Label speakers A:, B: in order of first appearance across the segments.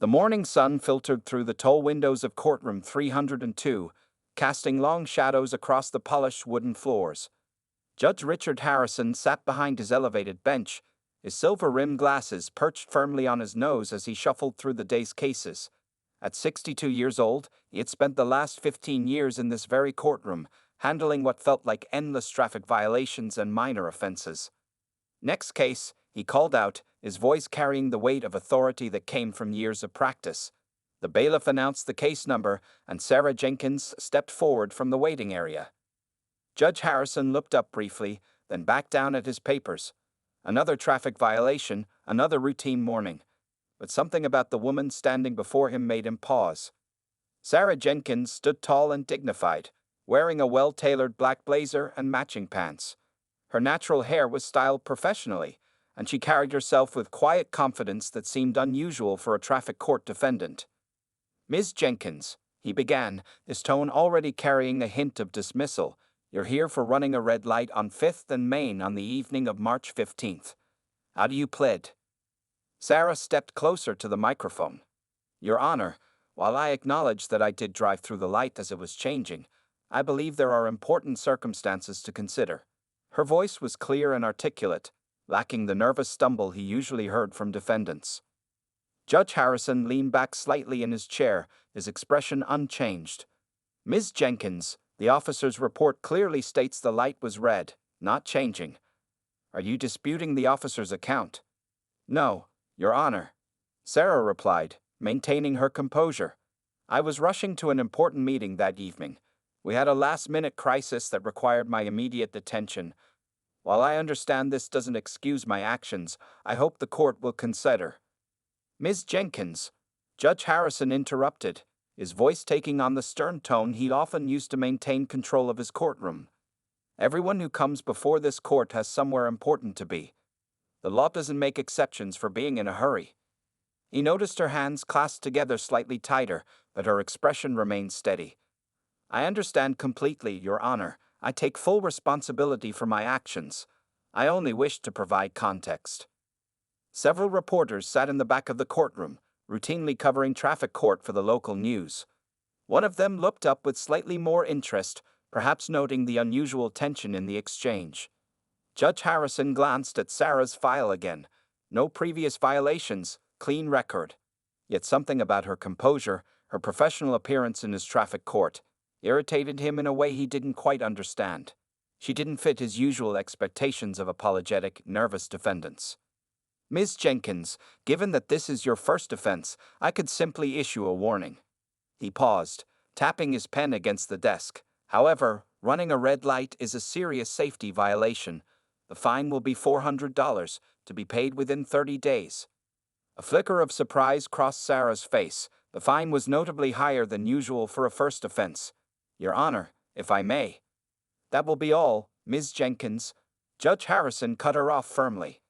A: The morning sun filtered through the tall windows of courtroom 302, casting long shadows across the polished wooden floors. Judge Richard Harrison sat behind his elevated bench, his silver-rimmed glasses perched firmly on his nose as he shuffled through the day's cases. At 62 years old, he had spent the last 15 years in this very courtroom, handling what felt like endless traffic violations and minor offenses. "Next case," he called out, his voice carrying the weight of authority that came from years of practice. The bailiff announced the case number, and Sarah Jenkins stepped forward from the waiting area. Judge Harrison looked up briefly, then back down at his papers. Another traffic violation, another routine morning. But something about the woman standing before him made him pause. Sarah Jenkins stood tall and dignified, wearing a well-tailored black blazer and matching pants. Her natural hair was styled professionally, and she carried herself with quiet confidence that seemed unusual for a traffic court defendant. "Ms. Jenkins," he began, his tone already carrying a hint of dismissal, "you're here for running a red light on 5th and Main on the evening of March 15th. How do you plead?" Sarah stepped closer to the microphone. "Your Honor, while I acknowledge that I did drive through the light as it was changing, I believe there are important circumstances to consider." Her voice was clear and articulate, lacking the nervous stumble he usually heard from defendants. Judge Harrison leaned back slightly in his chair, his expression unchanged. "Ms. Jenkins, the officer's report clearly states the light was red, not changing. Are you disputing the officer's account?" "No, Your Honor," Sarah replied, maintaining her composure. "I was rushing to an important meeting that evening. We had a last-minute crisis that required my immediate attention. While I understand this doesn't excuse my actions, I hope the court will consider." "Ms. Jenkins," Judge Harrison interrupted, his voice taking on the stern tone he often used to maintain control of his courtroom. "Everyone who comes before this court has somewhere important to be. The law doesn't make exceptions for being in a hurry." He noticed her hands clasped together slightly tighter, but her expression remained steady. "I understand completely, Your Honor. I take full responsibility for my actions. I only wish to provide context." Several reporters sat in the back of the courtroom, routinely covering traffic court for the local news. One of them looked up with slightly more interest, perhaps noting the unusual tension in the exchange. Judge Harrison glanced at Sarah's file again. No previous violations, clean record. Yet something about her composure, her professional appearance in his traffic court, irritated him in a way he didn't quite understand. She didn't fit his usual expectations of apologetic, nervous defendants. "Ms. Jenkins, given that this is your first offense, I could simply issue a warning." He paused, tapping his pen against the desk. "However, running a red light is a serious safety violation. The fine will be $400, to be paid within 30 days. A flicker of surprise crossed Sarah's face. The fine was notably higher than usual for a first offense. "Your Honor, if I may." "That will be all, Ms. Jenkins." Judge Harrison cut her off firmly.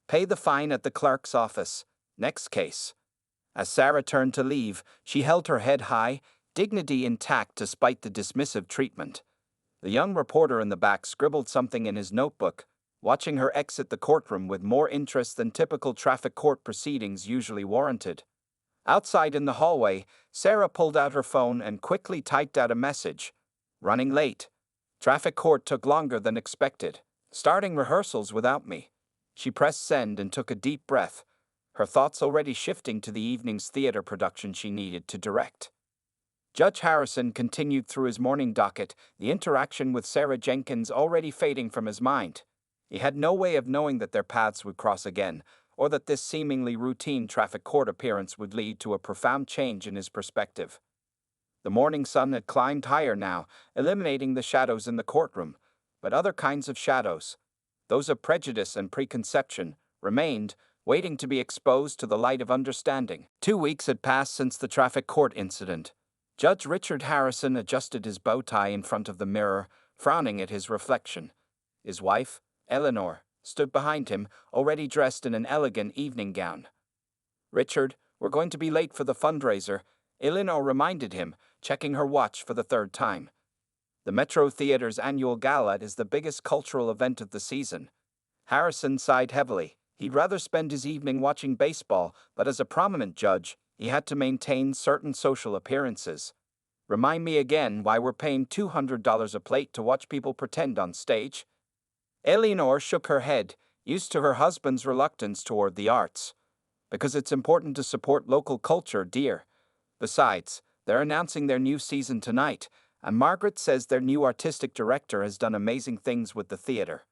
A: "Pay the fine at the clerk's office. Next case." As Sarah turned to leave, she held her head high, dignity intact despite the dismissive treatment. The young reporter in the back scribbled something in his notebook, watching her exit the courtroom with more interest than typical traffic court proceedings usually warranted. Outside in the hallway, Sarah pulled out her phone and quickly typed out a message. "Running late. Traffic court took longer than expected. Starting rehearsals without me." She pressed send and took a deep breath, her thoughts already shifting to the evening's theater production she needed to direct. Judge Harrison continued through his morning docket, the interaction with Sarah Jenkins already fading from his mind. He had no way of knowing that their paths would cross again, or that this seemingly routine traffic court appearance would lead to a profound change in his perspective. The morning sun had climbed higher now, eliminating the shadows in the courtroom, but other kinds of shadows, those of prejudice and preconception, remained, waiting to be exposed to the light of understanding. 2 weeks had passed since the traffic court incident. Judge Richard Harrison adjusted his bow tie in front of the mirror, frowning at his reflection. His wife, Eleanor, stood behind him, already dressed in an elegant evening gown. "Richard, we're going to be late for the fundraiser," Eleanor reminded him, checking her watch for the third time. The Metro Theater's annual gala is the biggest cultural event of the season. Harrison sighed heavily. He'd rather spend his evening watching baseball, but as a prominent judge, He had to maintain certain social appearances. Remind me again why we're paying $200 a plate to watch people pretend on stage? Eleanor shook her head, used to her husband's reluctance toward the arts. Because it's important to support local culture, dear. Besides, they're announcing their new season tonight, and Margaret says their new artistic director has done amazing things with the theater.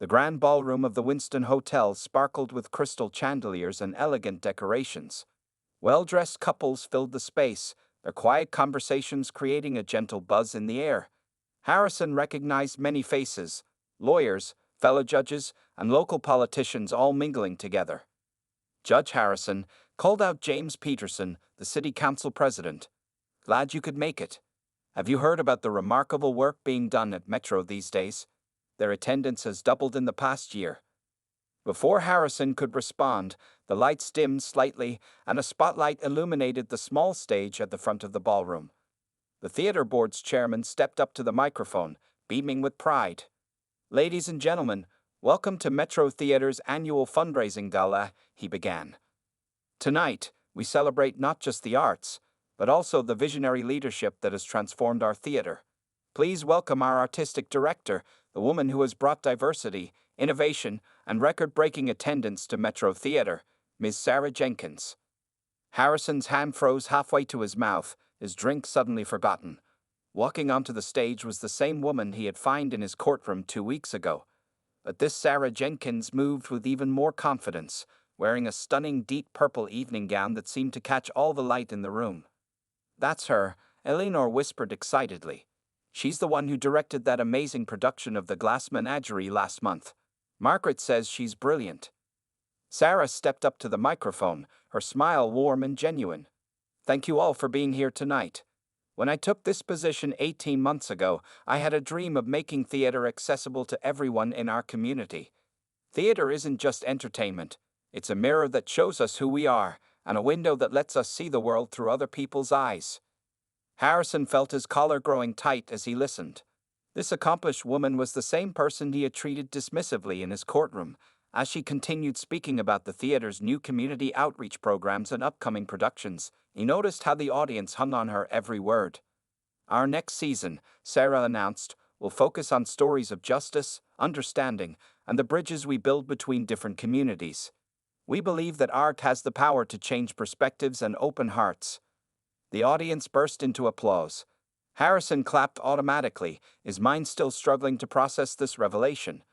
A: The grand ballroom of the Winston Hotel sparkled with crystal chandeliers and elegant decorations. Well-dressed couples filled the space, their quiet conversations creating a gentle buzz in the air. Harrison recognized many faces: lawyers, fellow judges, and local politicians all mingling together. Judge Harrison called out James Peterson, the city council president. "Glad you could make it. Have you heard about the remarkable work being done at Metro these days? Their attendance has doubled in the past year." Before Harrison could respond, the lights dimmed slightly and a spotlight illuminated the small stage at the front of the ballroom. The theater board's chairman stepped up to the microphone, beaming with pride. "Ladies and gentlemen, welcome to Metro Theater's annual fundraising gala," he began. "Tonight, we celebrate not just the arts, but also the visionary leadership that has transformed our theater. Please welcome our artistic director, the woman who has brought diversity, innovation, and record-breaking attendance to Metro Theater, Ms. Sarah Jenkins." Harrison's hand froze halfway to his mouth, his drink suddenly forgotten. Walking onto the stage was the same woman he had found in his courtroom 2 weeks ago. But this Sarah Jenkins moved with even more confidence, wearing a stunning deep purple evening gown that seemed to catch all the light in the room. "That's her," Eleanor whispered excitedly. "She's the one who directed that amazing production of The Glass Menagerie last month. Margaret says she's brilliant." Sarah stepped up to the microphone, her smile warm and genuine. "Thank you all for being here tonight. When I took this position 18 months ago, I had a dream of making theater accessible to everyone in our community. Theater isn't just entertainment. It's a mirror that shows us who we are, and a window that lets us see the world through other people's eyes." Harrison felt his collar growing tight as he listened. This accomplished woman was the same person he had treated dismissively in his courtroom. As she continued speaking about the theater's new community outreach programs and upcoming productions, he noticed how the audience hung on her every word. "Our next season," Sarah announced, "will focus on stories of justice, understanding, and the bridges we build between different communities. We believe that art has the power to change perspectives and open hearts." The audience burst into applause. Harrison clapped automatically, his mind still struggling to process this revelation.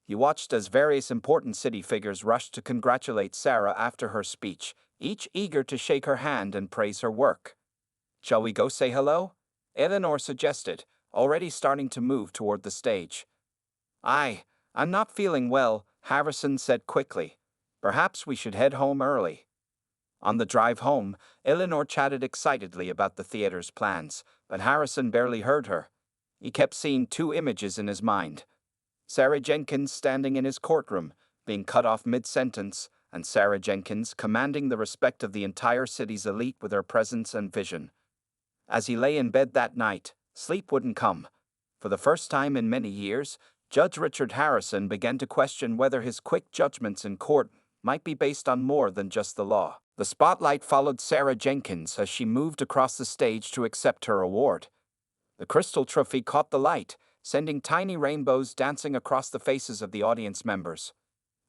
A: He watched as various important city figures rushed to congratulate Sarah after her speech, each eager to shake her hand and praise her work. "Shall we go say hello?" Eleanor suggested, already starting to move toward the stage. I'm not feeling well," Harrison said quickly. "Perhaps we should head home early." On the drive home, Eleanor chatted excitedly about the theater's plans, but Harrison barely heard her. He kept seeing 2 images in his mind: Sarah Jenkins standing in his courtroom, being cut off mid-sentence, and Sarah Jenkins commanding the respect of the entire city's elite with her presence and vision. As he lay in bed that night, sleep wouldn't come. For the first time in many years, Judge Richard Harrison began to question whether his quick judgments in court might be based on more than just the law. The spotlight followed Sarah Jenkins as she moved across the stage to accept her award. The crystal trophy caught the light, sending tiny rainbows dancing across the faces of the audience members.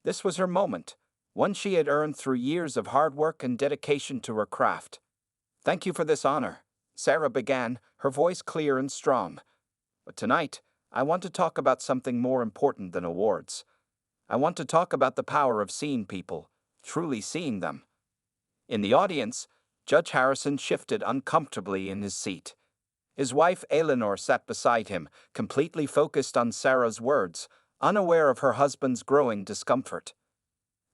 A: This was her moment, one she had earned through years of hard work and dedication to her craft. "Thank you for this honor," Sarah began, her voice clear and strong. "But tonight, I want to talk about something more important than awards. I want to talk about the power of seeing people, truly seeing them." In the audience, Judge Harrison shifted uncomfortably in his seat. His wife Eleanor sat beside him, completely focused on Sarah's words, unaware of her husband's growing discomfort.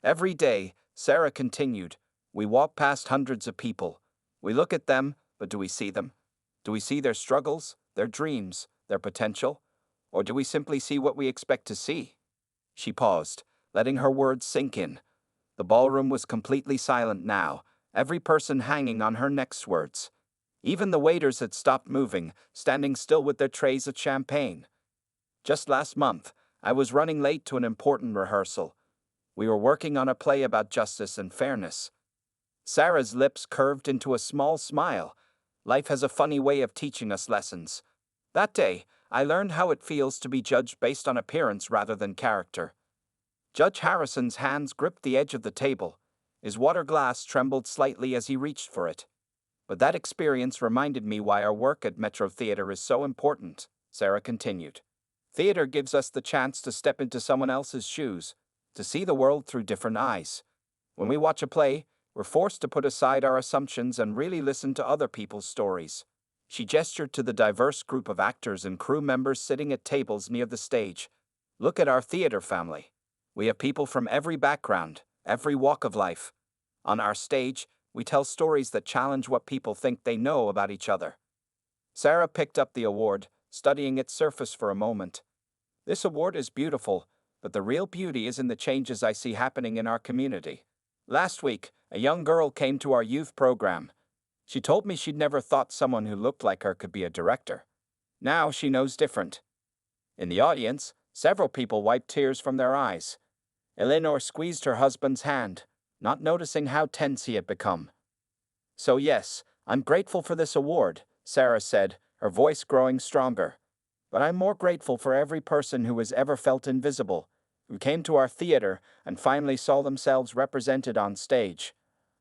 A: "Every day," Sarah continued, "we walk past hundreds of people. We look at them, but do we see them? Do we see their struggles, their dreams, their potential? Or do we simply see what we expect to see?" She paused, letting her words sink in. The ballroom was completely silent now, every person hanging on her next words. Even the waiters had stopped moving, standing still with their trays of champagne. "Just last month, I was running late to an important rehearsal. We were working on a play about justice and fairness." Sarah's lips curved into a small smile. Life has a funny way of teaching us lessons. That day, I learned how it feels to be judged based on appearance rather than character. Judge Harrison's hands gripped the edge of the table. His water glass trembled slightly as he reached for it. But that experience reminded me why our work at Metro Theater is so important, Sarah continued. Theater gives us the chance to step into someone else's shoes, to see the world through different eyes. When we watch a play, we're forced to put aside our assumptions and really listen to other people's stories. She gestured to the diverse group of actors and crew members sitting at tables near the stage. Look at our theater family. We have people from every background, every walk of life. On our stage, we tell stories that challenge what people think they know about each other. Sarah picked up the award, studying its surface for a moment. This award is beautiful, but the real beauty is in the changes I see happening in our community. Last week, a young girl came to our youth program. She told me she'd never thought someone who looked like her could be a director. Now she knows different. In the audience, several people wiped tears from their eyes. Eleanor squeezed her husband's hand, not noticing how tense he had become. So yes, I'm grateful for this award, Sarah said, her voice growing stronger. But I'm more grateful for every person who has ever felt invisible, who came to our theater and finally saw themselves represented on stage.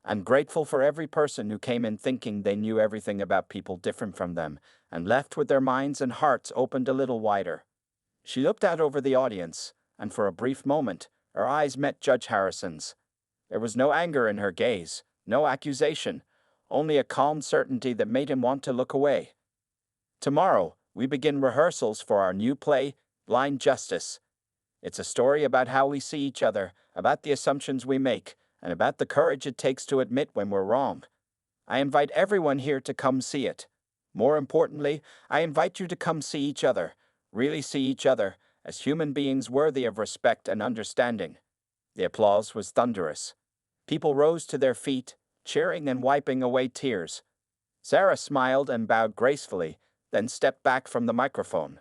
A: I'm grateful for every person who came in thinking they knew everything about people different from them and left with their minds and hearts opened a little wider. She looked out over the audience, and for a brief moment, her eyes met Judge Harrison's. There was no anger in her gaze, no accusation, only a calm certainty that made him want to look away. Tomorrow, we begin rehearsals for our new play, Blind Justice. It's a story about how we see each other, about the assumptions we make, and about the courage it takes to admit when we're wrong. I invite everyone here to come see it. More importantly, I invite you to come see each other, really see each other, as human beings worthy of respect and understanding. The applause was thunderous. People rose to their feet, cheering and wiping away tears. Sarah smiled and bowed gracefully, then stepped back from the microphone.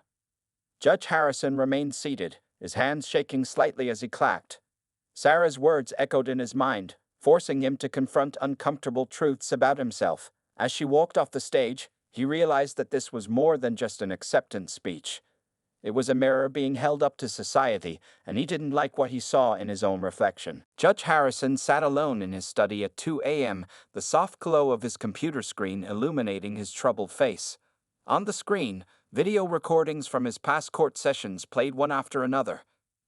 A: Judge Harrison remained seated, his hands shaking slightly as he clapped. Sarah's words echoed in his mind, forcing him to confront uncomfortable truths about himself. As she walked off the stage, he realized that this was more than just an acceptance speech. It was a mirror being held up to society, and he didn't like what he saw in his own reflection. Judge Harrison sat alone in his study at 2 a.m., the soft glow of his computer screen illuminating his troubled face. On the screen, video recordings from his past court sessions played one after another.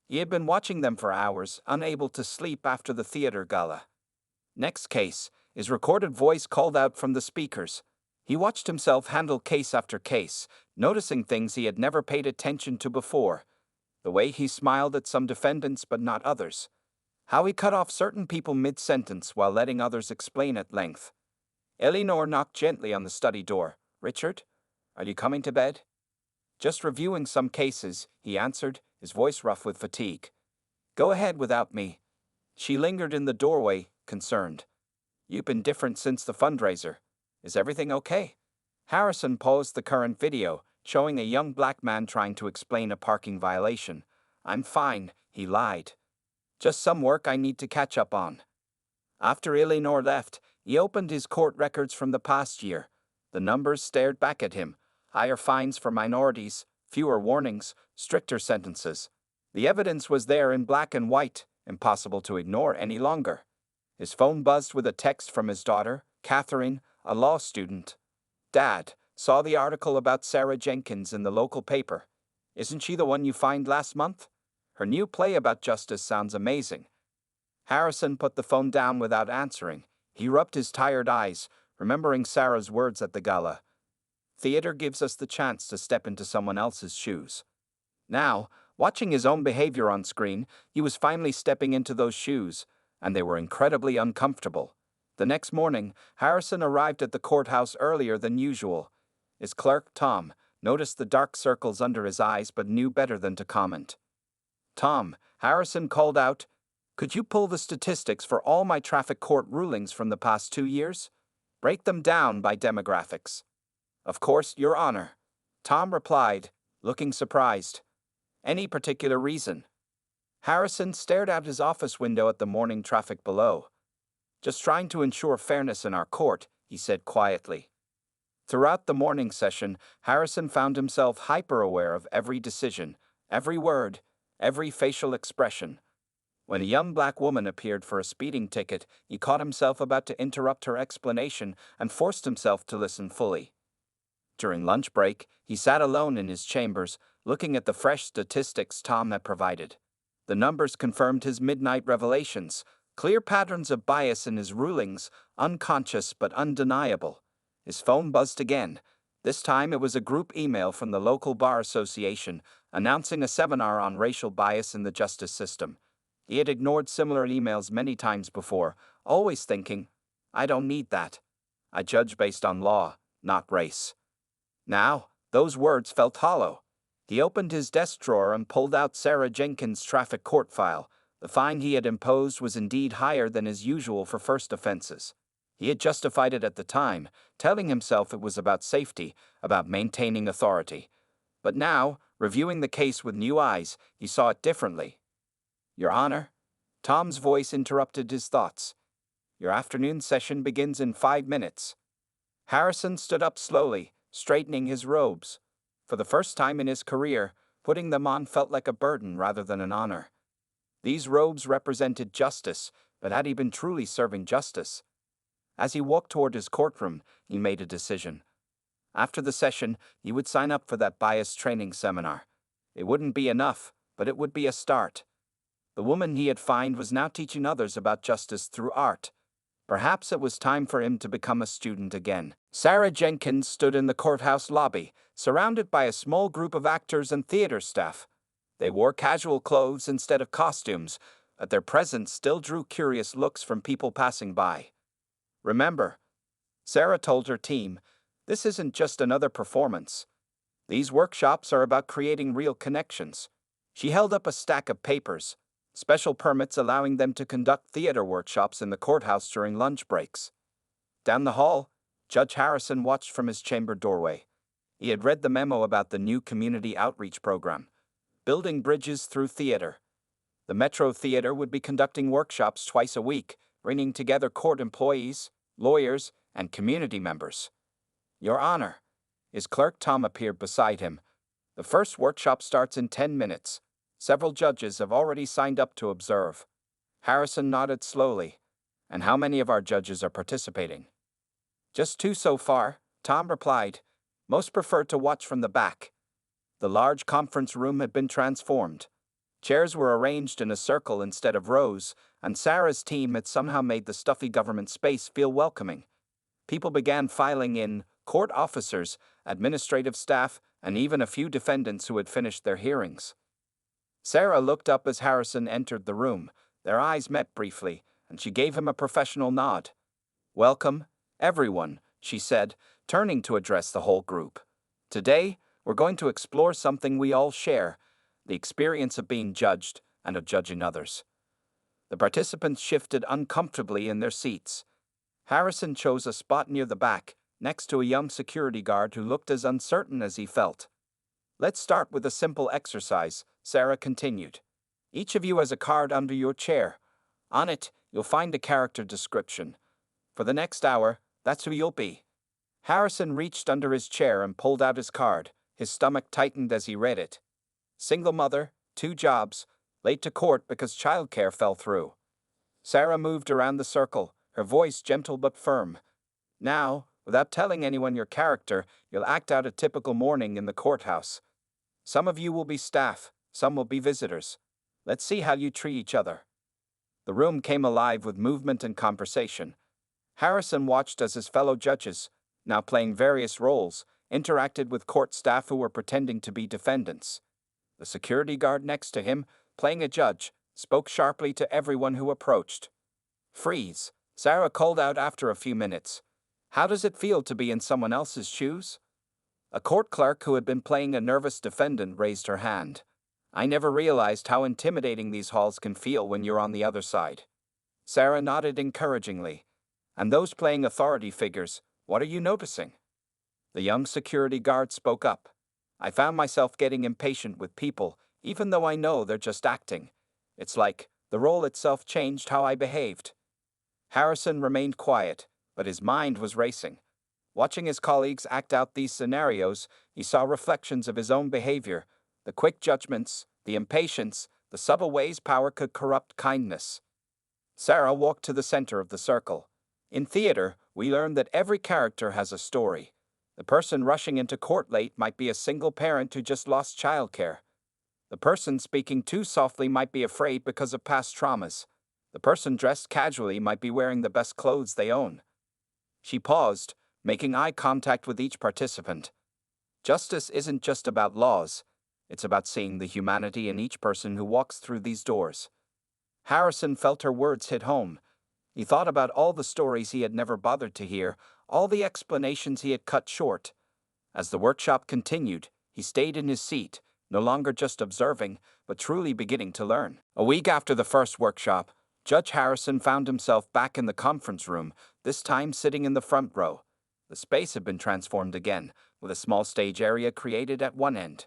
A: He had been watching them for hours, unable to sleep after the theater gala. Next case, his recorded voice called out from the speakers. He watched himself handle case after case, noticing things he had never paid attention to before. The way he smiled at some defendants but not others. How he cut off certain people mid-sentence while letting others explain at length. Eleanor knocked gently on the study door. "Richard, are you coming to bed?" "Just reviewing some cases," he answered, his voice rough with fatigue. "Go ahead without me." She lingered in the doorway, concerned. "You've been different since the fundraiser. Is everything okay?" Harrison paused the current video, showing a young black man trying to explain a parking violation. "I'm fine," he lied. "Just some work I need to catch up on." After Eleanor left, he opened his court records from the past year. The numbers stared back at him. Higher fines for minorities, fewer warnings, stricter sentences. The evidence was there in black and white, impossible to ignore any longer. His phone buzzed with a text from his daughter, Catherine, a law student. "Dad, saw the article about Sarah Jenkins in the local paper. Isn't she the one you fined last month? Her new play about justice sounds amazing." Harrison put the phone down without answering. He rubbed his tired eyes, remembering Sarah's words at the gala. Theater gives us the chance to step into someone else's shoes. Now, watching his own behavior on screen, he was finally stepping into those shoes, and they were incredibly uncomfortable. The next morning, Harrison arrived at the courthouse earlier than usual. His clerk, Tom, noticed the dark circles under his eyes but knew better than to comment. "Tom," Harrison called out, "could you pull the statistics for all my traffic court rulings from the past 2 years? Break them down by demographics." "Of course, Your Honor," Tom replied, looking surprised. "Any particular reason?" Harrison stared out his office window at the morning traffic below. Just trying to ensure fairness in our court, he said quietly. Throughout the morning session, Harrison found himself hyper-aware of every decision, every word, every facial expression. When a young black woman appeared for a speeding ticket, he caught himself about to interrupt her explanation and forced himself to listen fully. During lunch break, he sat alone in his chambers, looking at the fresh statistics Tom had provided. The numbers confirmed his midnight revelations, clear patterns of bias in his rulings, unconscious but undeniable. His phone buzzed again. This time it was a group email from the local bar association announcing a seminar on racial bias in the justice system. He had ignored similar emails many times before, always thinking, I don't need that. I judge based on law, not race. Now, those words felt hollow. He opened his desk drawer and pulled out Sarah Jenkins' traffic court file. The fine he had imposed was indeed higher than is usual for first offenses. He had justified it at the time, telling himself it was about safety, about maintaining authority. But now, reviewing the case with new eyes, he saw it differently. Your Honor? Tom's voice interrupted his thoughts. Your afternoon session begins in 5 minutes. Harrison stood up slowly, straightening his robes. For the first time in his career, putting them on felt like a burden rather than an honor. These robes represented justice, but had he been truly serving justice? As he walked toward his courtroom, he made a decision. After the session, he would sign up for that bias training seminar. It wouldn't be enough, but it would be a start. The woman he had fined was now teaching others about justice through art. Perhaps it was time for him to become a student again. Sarah Jenkins stood in the courthouse lobby, surrounded by a small group of actors and theater staff. They wore casual clothes instead of costumes, but their presence still drew curious looks from people passing by. Remember, Sarah told her team, this isn't just another performance. These workshops are about creating real connections. She held up a stack of papers, special permits allowing them to conduct theater workshops in the courthouse during lunch breaks. Down the hall, Judge Harrison watched from his chamber doorway. He had read the memo about the new community outreach program, building bridges through theater. The Metro Theater would be conducting workshops twice a week, bringing together court employees, lawyers, and community members. Your Honor. His clerk Tom appeared beside him. The first workshop starts in 10 minutes. Several judges have already signed up to observe. Harrison nodded slowly. And how many of our judges are participating? Just 2 so far, Tom replied. Most prefer to watch from the back. The large conference room had been transformed. Chairs were arranged in a circle instead of rows, and Sarah's team had somehow made the stuffy government space feel welcoming. People began filing in, court officers, administrative staff, and even a few defendants who had finished their hearings. Sarah looked up as Harrison entered the room. Their eyes met briefly, and she gave him a professional nod. Welcome, everyone, she said, turning to address the whole group. Today, we're going to explore something we all share, the experience of being judged and of judging others. The participants shifted uncomfortably in their seats. Harrison chose a spot near the back, next to a young security guard who looked as uncertain as he felt. Let's start with a simple exercise, Sarah continued. Each of you has a card under your chair. On it, you'll find a character description. For the next hour, that's who you'll be. Harrison reached under his chair and pulled out his card. His stomach tightened as he read it. Single mother, 2 jobs, late to court because childcare fell through. Sarah moved around the circle, her voice gentle but firm. Now, without telling anyone your character, you'll act out a typical morning in the courthouse. Some of you will be staff, some will be visitors. Let's see how you treat each other. The room came alive with movement and conversation. Harrison watched as his fellow judges, now playing various roles, interacted with court staff who were pretending to be defendants. The security guard next to him, playing a judge, spoke sharply to everyone who approached. Freeze, Sarah called out after a few minutes. How does it feel to be in someone else's shoes? A court clerk who had been playing a nervous defendant raised her hand. I never realized how intimidating these halls can feel when you're on the other side. Sarah nodded encouragingly. And those playing authority figures, what are you noticing? The young security guard spoke up. I found myself getting impatient with people, even though I know they're just acting. It's like the role itself changed how I behaved. Harrison remained quiet, but his mind was racing. Watching his colleagues act out these scenarios, he saw reflections of his own behavior, the quick judgments, the impatience, the subtle ways power could corrupt kindness. Sarah walked to the center of the circle. In theater, we learn that every character has a story. The person rushing into court late might be a single parent who just lost childcare. The person speaking too softly might be afraid because of past traumas. The person dressed casually might be wearing the best clothes they own. She paused, making eye contact with each participant. Justice isn't just about laws, it's about seeing the humanity in each person who walks through these doors. Harrison felt her words hit home. He thought about all the stories he had never bothered to hear, all the explanations he had cut short. As the workshop continued, he stayed in his seat, no longer just observing, but truly beginning to learn. A week after the first workshop, Judge Harrison found himself back in the conference room, this time sitting in the front row. The space had been transformed again, with a small stage area created at one end.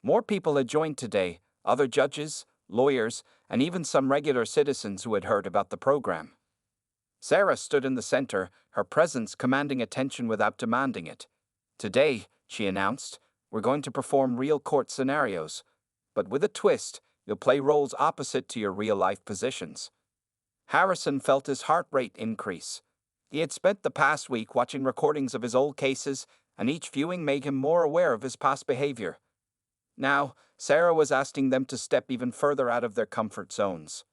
A: More people had joined today, other judges, lawyers, and even some regular citizens who had heard about the program. Sarah stood in the center, her presence commanding attention without demanding it. Today, she announced, we're going to perform real court scenarios. But with a twist, you'll play roles opposite to your real-life positions. Harrison felt his heart rate increase. He had spent the past week watching recordings of his old cases, and each viewing made him more aware of his past behavior. Now, Sarah was asking them to step even further out of their comfort zones.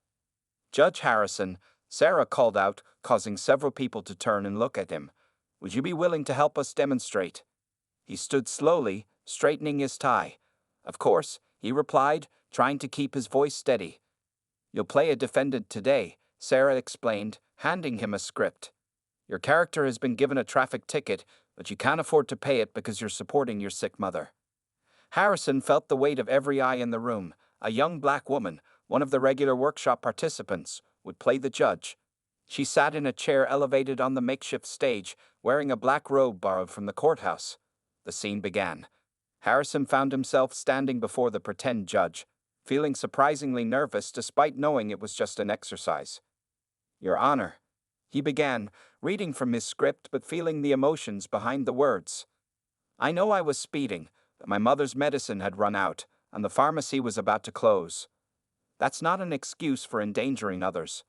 A: Judge Harrison, Sarah called out, causing several people to turn and look at him. Would you be willing to help us demonstrate? He stood slowly, straightening his tie. Of course, he replied, trying to keep his voice steady. You'll play a defendant today, Sarah explained, handing him a script. Your character has been given a traffic ticket, but you can't afford to pay it because you're supporting your sick mother. Harrison felt the weight of every eye in the room. A young black woman, one of the regular workshop participants, would play the judge. She sat in a chair elevated on the makeshift stage, wearing a black robe borrowed from the courthouse. The scene began. Harrison found himself standing before the pretend judge, feeling surprisingly nervous despite knowing it was just an exercise. Your Honor, he began, reading from his script but feeling the emotions behind the words. I know I was speeding, but my mother's medicine had run out, and the pharmacy was about to close. That's not an excuse for endangering others.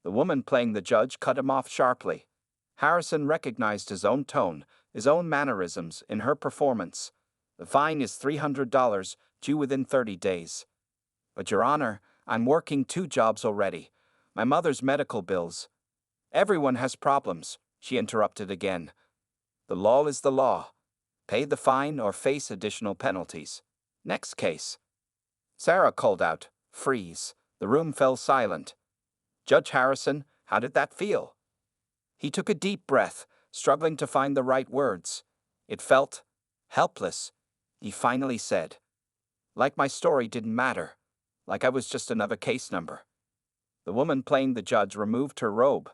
A: The woman playing the judge cut him off sharply. Harrison recognized his own tone, his own mannerisms in her performance. The fine is $300, due within 30 days. But Your Honor, I'm working 2 jobs already. My mother's medical bills. Everyone has problems, she interrupted again. The law is the law. Pay the fine or face additional penalties. Next case. Sarah called out, freeze. The room fell silent. Judge Harrison, how did that feel? He took a deep breath, struggling to find the right words. It felt helpless. He finally said, like my story didn't matter, like I was just another case number. The woman playing the judge removed her robe.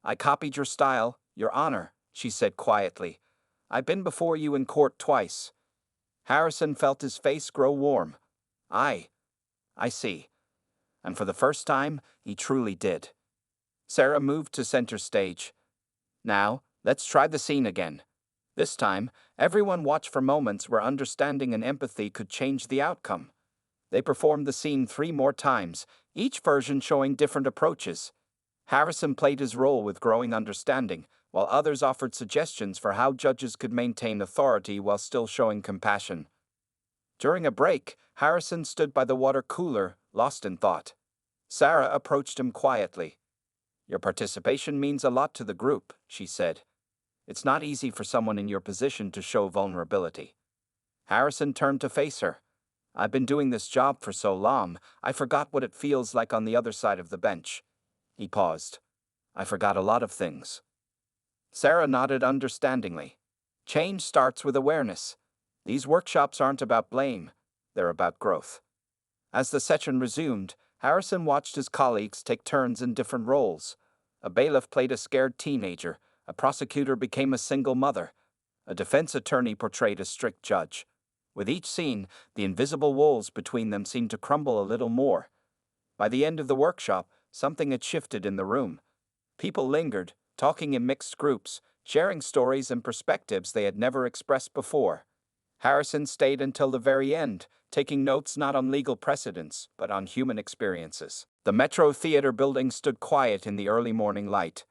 A: I copied your style, Your Honor, she said quietly. I've been before you in court twice. Harrison felt his face grow warm. I see. And for the first time, he truly did. Sarah moved to center stage. Now, let's try the scene again. This time, everyone watched for moments where understanding and empathy could change the outcome. They performed the scene 3 more times, each version showing different approaches. Harrison played his role with growing understanding, while others offered suggestions for how judges could maintain authority while still showing compassion. During a break, Harrison stood by the water cooler, lost in thought. Sarah approached him quietly. Your participation means a lot to the group, she said. It's not easy for someone in your position to show vulnerability. Harrison turned to face her. I've been doing this job for so long, I forgot what it feels like on the other side of the bench. He paused. I forgot a lot of things. Sarah nodded understandingly. Change starts with awareness. These workshops aren't about blame, they're about growth. As the session resumed, Harrison watched his colleagues take turns in different roles. A bailiff played a scared teenager, a prosecutor became a single mother, a defense attorney portrayed a strict judge. With each scene, the invisible walls between them seemed to crumble a little more. By the end of the workshop, something had shifted in the room. People lingered, talking in mixed groups, sharing stories and perspectives they had never expressed before. Harrison stayed until the very end, taking notes not on legal precedents, but on human experiences. The Metro Theater building stood quiet in the early morning light.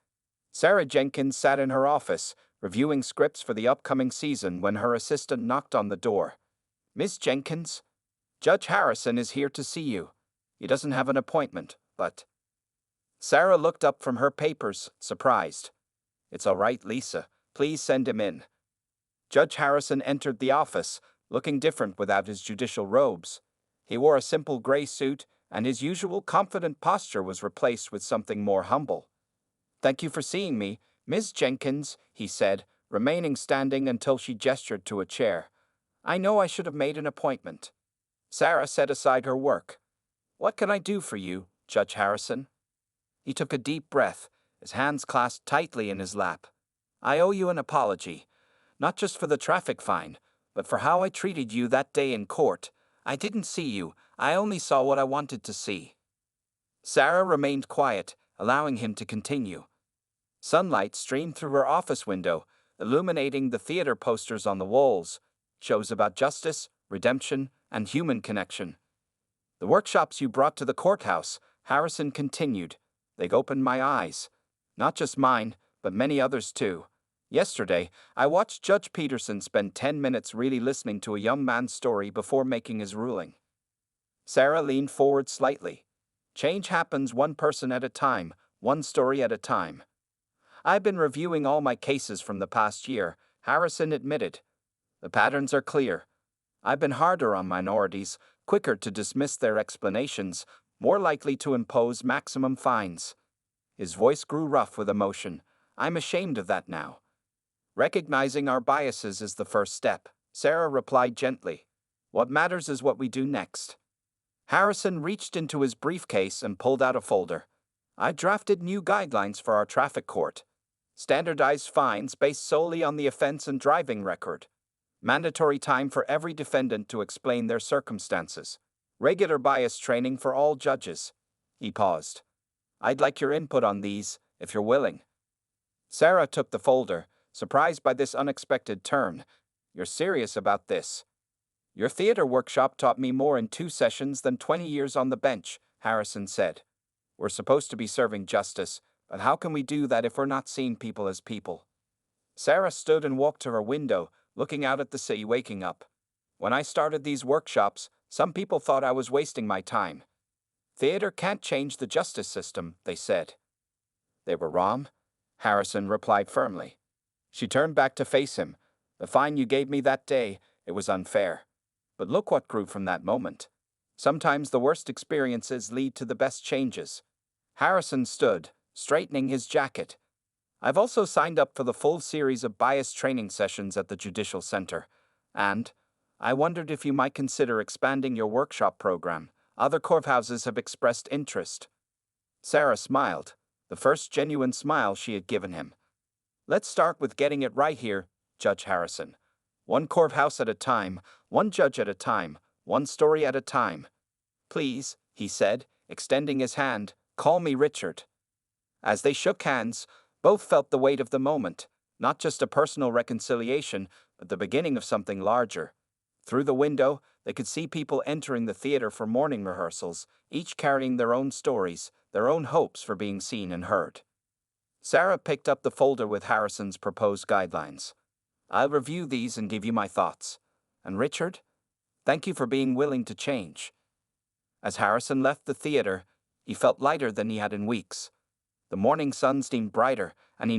A: Sarah Jenkins sat in her office, reviewing scripts for the upcoming season when her assistant knocked on the door. "Miss Jenkins, Judge Harrison is here to see you. He doesn't have an appointment, but—" Sarah looked up from her papers, surprised. "It's all right, Lisa. Please send him in." Judge Harrison entered the office, looking different without his judicial robes. He wore a simple gray suit, and his usual confident posture was replaced with something more humble. "Thank you for seeing me, Miss Jenkins," he said, remaining standing until she gestured to a chair. "I know I should have made an appointment." Sarah set aside her work. "What can I do for you, Judge Harrison?" He took a deep breath, his hands clasped tightly in his lap. "I owe you an apology. Not just for the traffic fine, but for how I treated you that day in court. I didn't see you, I only saw what I wanted to see." Sarah remained quiet, allowing him to continue. Sunlight streamed through her office window, illuminating the theater posters on the walls, shows about justice, redemption, and human connection. "The workshops you brought to the courthouse," Harrison continued, "they opened my eyes. Not just mine, but many others too. Yesterday, I watched Judge Peterson spend 10 minutes really listening to a young man's story before making his ruling." Sarah leaned forward slightly. "Change happens one person at a time, one story at a time." "I've been reviewing all my cases from the past year," Harrison admitted. "The patterns are clear. I've been harder on minorities, quicker to dismiss their explanations, more likely to impose maximum fines." His voice grew rough with emotion. "I'm ashamed of that now." "Recognizing our biases is the first step," Sarah replied gently. "What matters is what we do next." Harrison reached into his briefcase and pulled out a folder. "I drafted new guidelines for our traffic court. Standardized fines based solely on the offense and driving record. Mandatory time for every defendant to explain their circumstances. Regular bias training for all judges." He paused. "I'd like your input on these, if you're willing." Sarah took the folder, surprised by this unexpected turn. "You're serious about this?" "Your theater workshop taught me more in 2 sessions than 20 years on the bench," Harrison said. "We're supposed to be serving justice, but how can we do that if we're not seeing people as people?" Sarah stood and walked to her window, looking out at the city waking up. "When I started these workshops, some people thought I was wasting my time. Theater can't change the justice system, they said." "They were wrong," Harrison replied firmly. She turned back to face him. "The fine you gave me that day, it was unfair. But look what grew from that moment. Sometimes the worst experiences lead to the best changes." Harrison stood, straightening his jacket. "I've also signed up for the full series of bias training sessions at the Judicial Center. And I wondered if you might consider expanding your workshop program. Other courthouses have expressed interest." Sarah smiled, the first genuine smile she had given him. "Let's start with getting it right here, Judge Harrison. One courthouse at a time, one judge at a time, one story at a time. Please," he said, extending his hand, "call me Richard." As they shook hands, both felt the weight of the moment, not just a personal reconciliation, but the beginning of something larger. Through the window, they could see people entering the theater for morning rehearsals, each carrying their own stories, their own hopes for being seen and heard. Sarah picked up the folder with Harrison's proposed guidelines. "I'll review these and give you my thoughts. And Richard, thank you for being willing to change." As Harrison left the theater, he felt lighter than he had in weeks. The morning sun seemed brighter, and he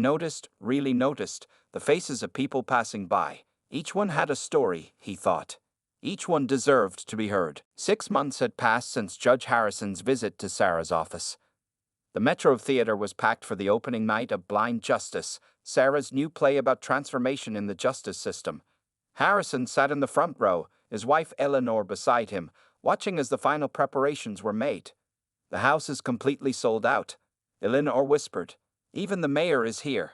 A: really noticed, the faces of people passing by. Each one had a story, he thought. Each one deserved to be heard. 6 months had passed since Judge Harrison's visit to Sarah's office. The Metro Theater was packed for the opening night of Blind Justice, Sarah's new play about transformation in the justice system. Harrison sat in the front row, his wife Eleanor beside him, watching as the final preparations were made. "The house is completely sold out," Eleanor whispered. "Even the mayor is here."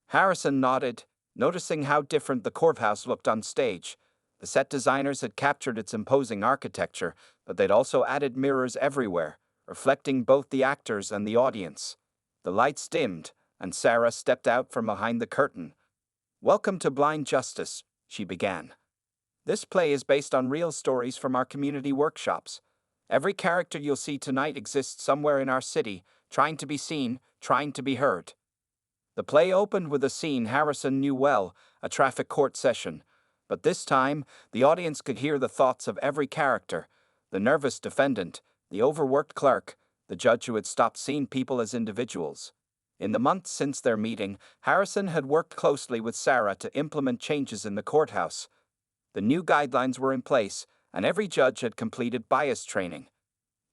A: Harrison nodded, noticing how different the courthouse looked on stage. The set designers had captured its imposing architecture, but they'd also added mirrors everywhere, reflecting both the actors and the audience. The lights dimmed, and Sarah stepped out from behind the curtain. "Welcome to Blind Justice," she began. "This play is based on real stories from our community workshops. Every character you'll see tonight exists somewhere in our city, trying to be seen, trying to be heard." The play opened with a scene Harrison knew well, a traffic court session. But this time, the audience could hear the thoughts of every character: the nervous defendant, the overworked clerk, the judge who had stopped seeing people as individuals. In the months since their meeting, Harrison had worked closely with Sarah to implement changes in the courthouse. The new guidelines were in place, and every judge had completed bias training.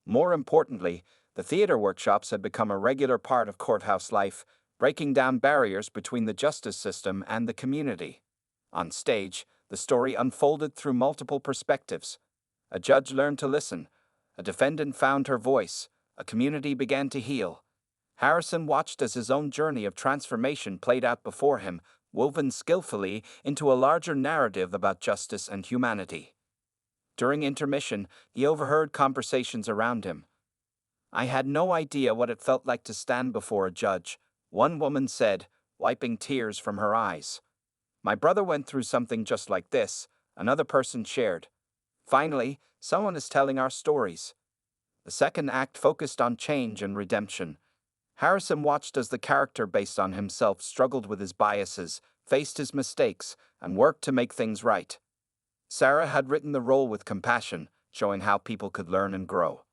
A: More importantly, the theater workshops had become a regular part of courthouse life, breaking down barriers between the justice system and the community. On stage, the story unfolded through multiple perspectives. A judge learned to listen, a defendant found her voice, a community began to heal. Harrison watched as his own journey of transformation played out before him, woven skillfully into a larger narrative about justice and humanity. During intermission, he overheard conversations around him. "I had no idea what it felt like to stand before a judge," one woman said, wiping tears from her eyes. "My brother went through something just like this," another person shared. "Finally, someone is telling our stories." The second act focused on change and redemption. Harrison watched as the character based on himself struggled with his biases, faced his mistakes, and worked to make things right. Sarah had written the role with compassion, showing how people could learn and grow.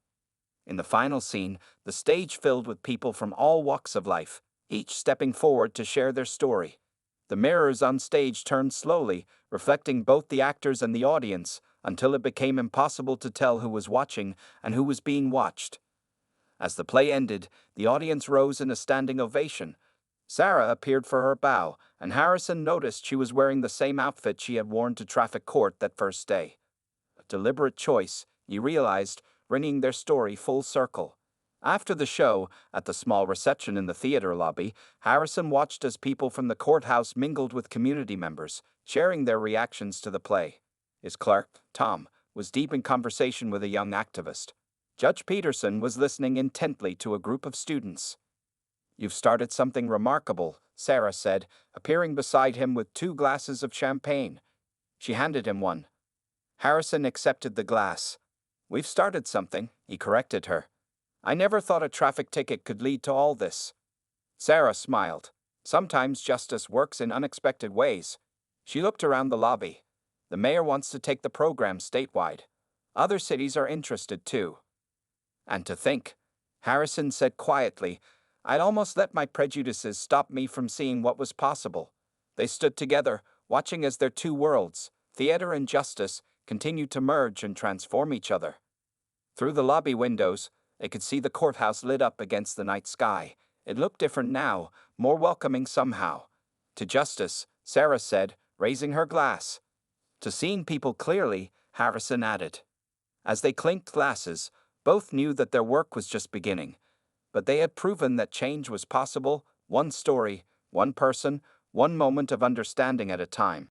A: In the final scene, the stage filled with people from all walks of life, each stepping forward to share their story. The mirrors on stage turned slowly, reflecting both the actors and the audience, until it became impossible to tell who was watching and who was being watched. As the play ended, the audience rose in a standing ovation. Sarah appeared for her bow, and Harrison noticed she was wearing the same outfit she had worn to traffic court that first day. A deliberate choice, he realized, bringing their story full circle. After the show, at the small reception in the theater lobby, Harrison watched as people from the courthouse mingled with community members, sharing their reactions to the play. His clerk, Tom, was deep in conversation with a young activist. Judge Peterson was listening intently to a group of students. "You've started something remarkable," Sarah said, appearing beside him with 2 glasses of champagne. She handed him one. Harrison accepted the glass. "We've started something," he corrected her. "I never thought a traffic ticket could lead to all this." Sarah smiled. "Sometimes justice works in unexpected ways." She looked around the lobby. "The mayor wants to take the program statewide. Other cities are interested too." "And to think," Harrison said quietly, "I'd almost let my prejudices stop me from seeing what was possible." They stood together, watching as their 2 worlds, theater and justice, continued to merge and transform each other. Through the lobby windows, they could see the courthouse lit up against the night sky. It looked different now, more welcoming somehow. "To justice," Sarah said, raising her glass. "To seeing people clearly," Harrison added. As they clinked glasses, both knew that their work was just beginning. But they had proven that change was possible, one story, one person, one moment of understanding at a time.